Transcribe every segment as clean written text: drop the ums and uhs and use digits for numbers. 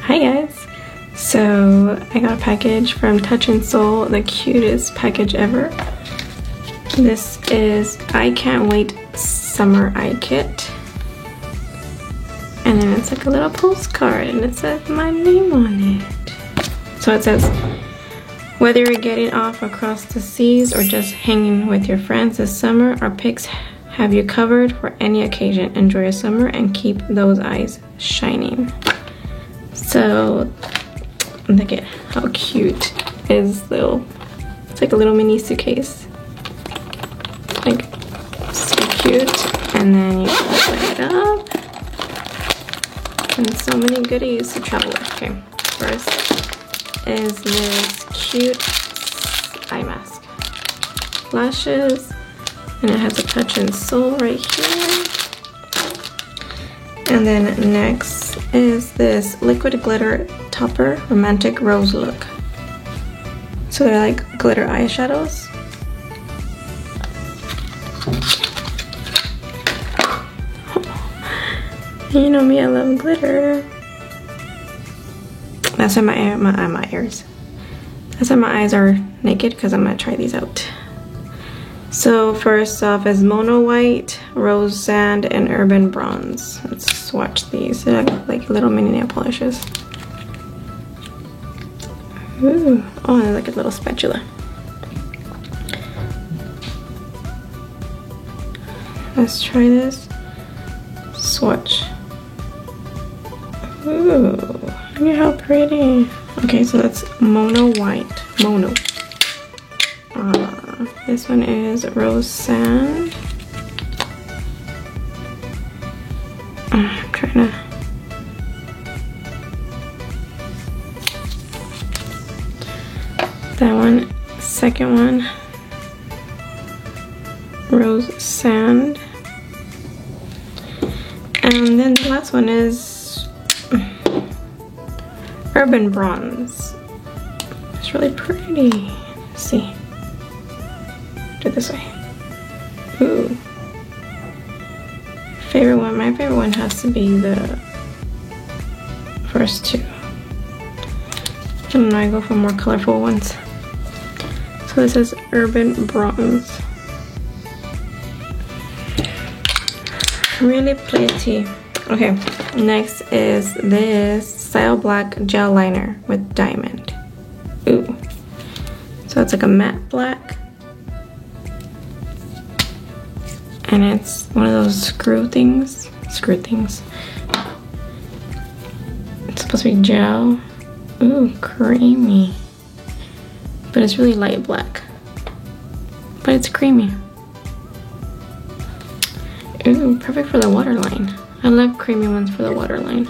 Hi guys! So I got a package from Touch in Sol, the cutest package ever. This is I Can't Wait Summer Eye Kit. And then it's like a little postcard and it says my name on it. So it says, whether you're getting off across the seas or just hanging with your friends this summer, our picks have you covered for any occasion. Enjoy your summer and keep those eyes shining. So look at how cute is little, it's like a little mini suitcase. Like so cute. And then you open it up. And so many goodies to travel with. Okay, first is this cute eye mask. Lashes. And it has a Touch in Sol right here. And then next is this liquid glitter topper romantic rose look. So they're like glitter eyeshadows. You know me, I love glitter. That's why my ears. That's why my eyes are naked, because I'm gonna try these out. So first off is Mono White, Rose Sand, and Urban Bronze. Let's swatch these. They're like little mini nail polishes. Ooh, oh, they're like a little spatula. Let's try this. Swatch. Ooh, look at how pretty. Okay, so that's Mono White. Mono. This one is Rose Sand. I'm trying to... That one, second one, Rose Sand. And then the last one is Urban Bronze. It's really pretty. Let's see. Do it this way. Ooh. Favorite one. My favorite one has to be the first two. I don't know, I go for more colorful ones. So this is Urban Bronze. Really pretty. Okay, next is this Style Black Gel Liner with Diamond. Ooh. So it's like a matte black. And it's one of those screw things. It's supposed to be gel. Ooh, creamy. But it's really light black. But it's creamy. Ooh, perfect for the waterline. I love creamy ones for the waterline.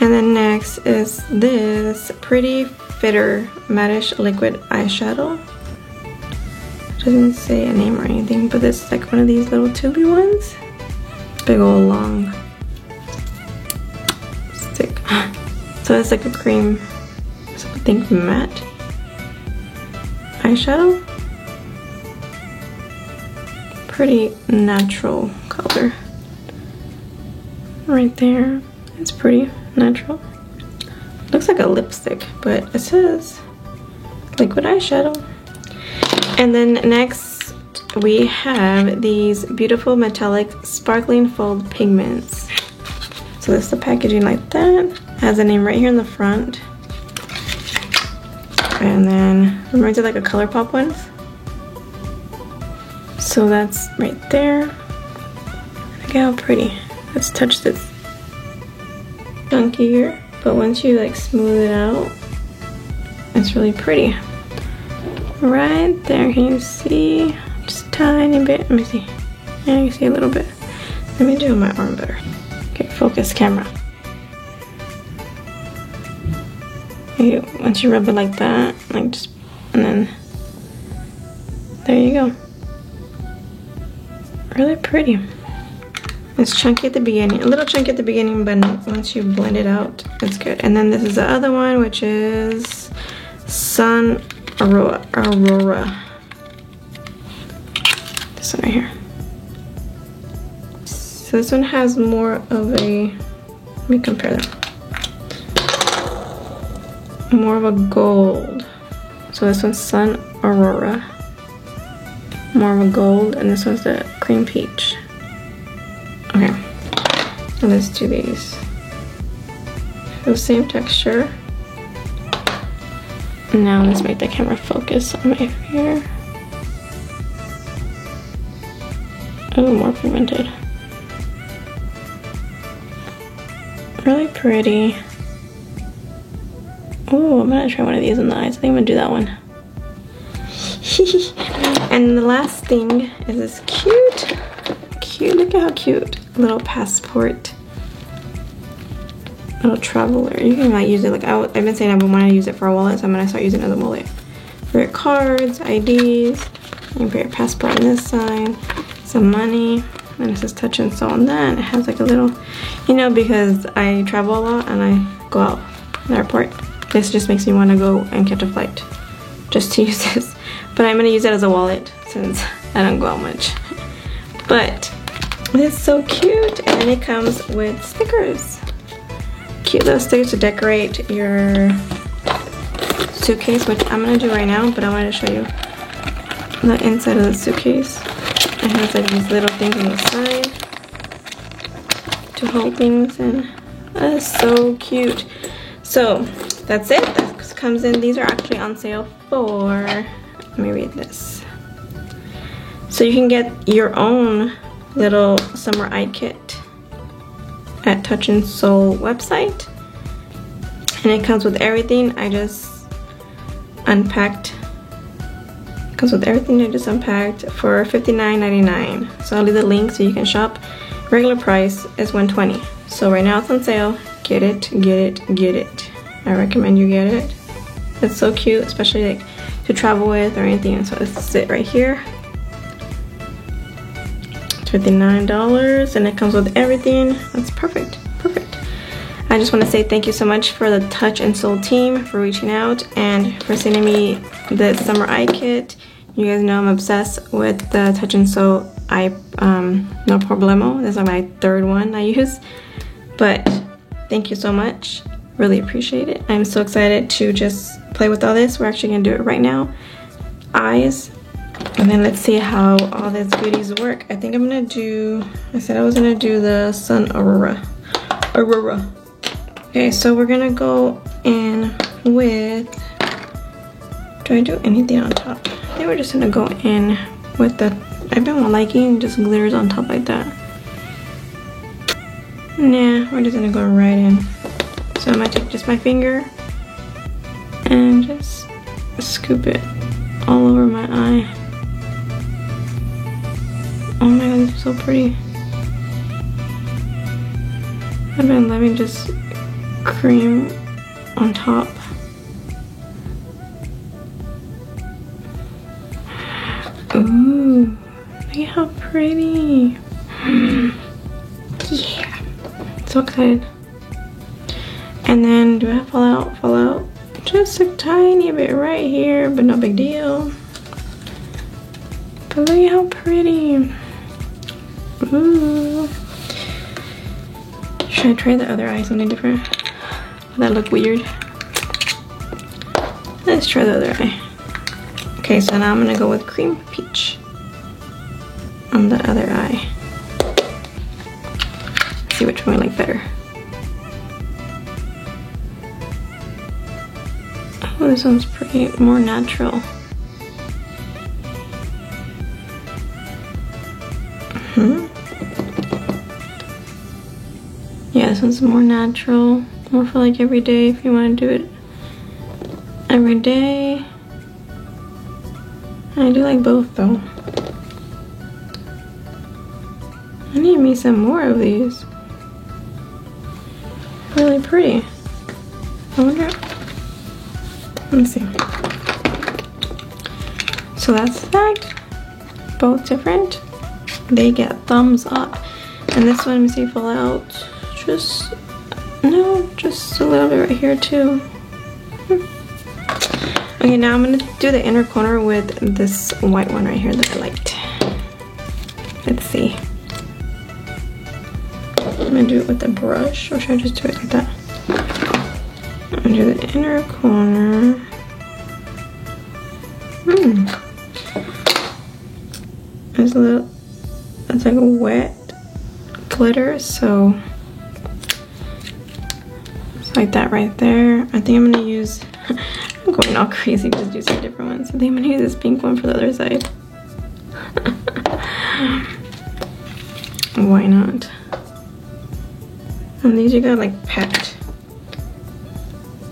And then next is this Pretty Fitter Matte Liquid Eyeshadow. Doesn't say a name or anything, but this is like one of these little tubey ones. Big old long stick. So it's like a cream, so I think matte eyeshadow. Pretty natural color. Right there. It's pretty natural. Looks like a lipstick, but it says liquid eyeshadow. And then next we have these beautiful metallic sparkling fold pigments. So this is the packaging like that. It has a name right here in the front. And then reminds me of like a ColourPop one. So that's right there. Look how pretty. Let's touch this chunkier, but once you like smooth it out, it's really pretty. Right there, can you see? Just a tiny bit. Let me see. Yeah, you see a little bit. Let me do my arm better. Okay, focus camera. Okay, once you rub it like that, like just, and then there you go. Really pretty. It's chunky at the beginning, a little chunky at the beginning, but once you blend it out, it's good. And then this is the other one, which is Sun Aurora. This one right here. So this one has more of a, let me compare them. more of a gold. So this one's Sun Aurora, more of a gold, and this one's the cream peach. Okay, so let's do these. The same texture. Now let's make the camera focus on my finger. Oh, more pigmented. Really pretty. Oh, I'm gonna try one of these in the eyes. I think I'm gonna do that one. And the last thing is this cute, look at how cute. Little passport. Little traveler. You can like use it like, I've been saying I've been wanting to use it for a wallet, so I'm gonna start using it as a wallet. For your cards, IDs, you can put your passport on this side, some money, and it says Touch and Soul on that. It has like a little, you know, because I travel a lot and I go out in the airport. This just makes me want to go and catch a flight just to use this. But I'm gonna use it as a wallet since I don't go out much. But it's so cute, and it comes with stickers. Cute little stickers to decorate your suitcase, which I'm gonna do right now, but I wanted to show you the inside of the suitcase. It has like these little things on the side to hold things in. That's so cute. So that's it. That comes in. These are actually on sale for, let me read this. So you can get your own little summer eye kit at Touch and Soul website, and it comes with everything. I just unpacked. It comes with everything I just unpacked for $59.99. So I'll leave the link so you can shop. Regular price is $120. So right now it's on sale. Get it, get it, get it. I recommend you get it. It's so cute, especially like to travel with or anything. So it's it right here. $59, and it comes with everything. That's perfect, perfect. I just want to say thank you so much for the Touch and Soul team for reaching out and for sending me the summer eye kit. You guys know I'm obsessed with the Touch and Soul eye No Problemo. This is my third one I use, but thank you so much. Really appreciate it. I'm so excited to just play with all this. We're actually gonna do it right now. Eyes. And then let's see how all these goodies work. I think I'm gonna do, I said I was gonna do the Sun Aurora. Okay, so we're gonna go in with, do I do anything on top? I think we're just gonna go in with the, I've been liking just glitters on top like that. Nah, we're just gonna go right in. So I'm gonna take just my finger and just scoop it all over my eye. Oh my god, these are so pretty. I've been loving just cream on top. Ooh, look at how pretty. Yeah, so excited. And then do I have fallout? Fallout just a tiny bit right here, but no big deal. But look at how pretty. Ooh. Should I try the other eye, something different? Will that look weird? Let's try the other eye. Okay, so now I'm gonna go with cream peach on the other eye. Let's see which one I like better. Oh, this one's pretty, more natural. Yeah, this one's more natural, more for like every day if you want to do it every day. I do like both though. I need me some more of these. Really pretty. I wonder, let me see. So that's that. Both different. They get thumbs up. And this one, let me see, fallout. Just a little bit right here too. Okay, now I'm gonna do the inner corner with this white one right here that I liked. Let's see. I'm gonna do it with a brush, or should I just do it like that? I'm gonna into the inner corner. There's a little, it's like a wet glitter, so it's like that right there. I think I'm gonna use, I'm going all crazy just using different ones. I think I'm gonna use this pink one for the other side. Why not? And these you gotta like pat.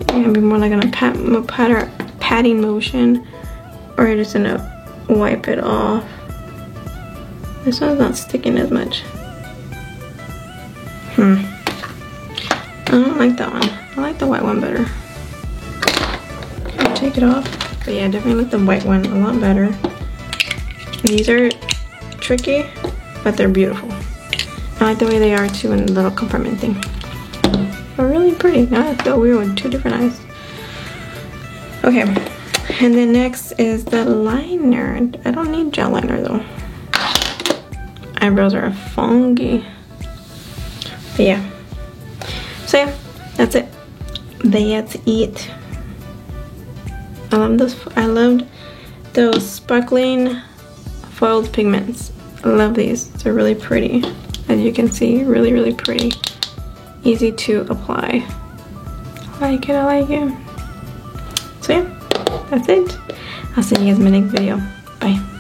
You're gonna be more like on a patting motion, or you're just gonna wipe it off. This one's not sticking as much. I don't like that one. I like the white one better. Okay, take it off. But yeah, definitely like the white one a lot better. These are tricky, but they're beautiful. I like the way they are too in the little compartment thing. They're really pretty. Now I feel weird with two different eyes. Okay, and then next is the liner. I don't need gel liner though. Eyebrows are funky. But yeah. So yeah, that's it. That's it. I love this. I loved those sparkling foiled pigments. I love these. They're really pretty. As you can see, really, really pretty. Easy to apply. I like it, I like it. So yeah, that's it. I'll see you guys in my next video. Bye.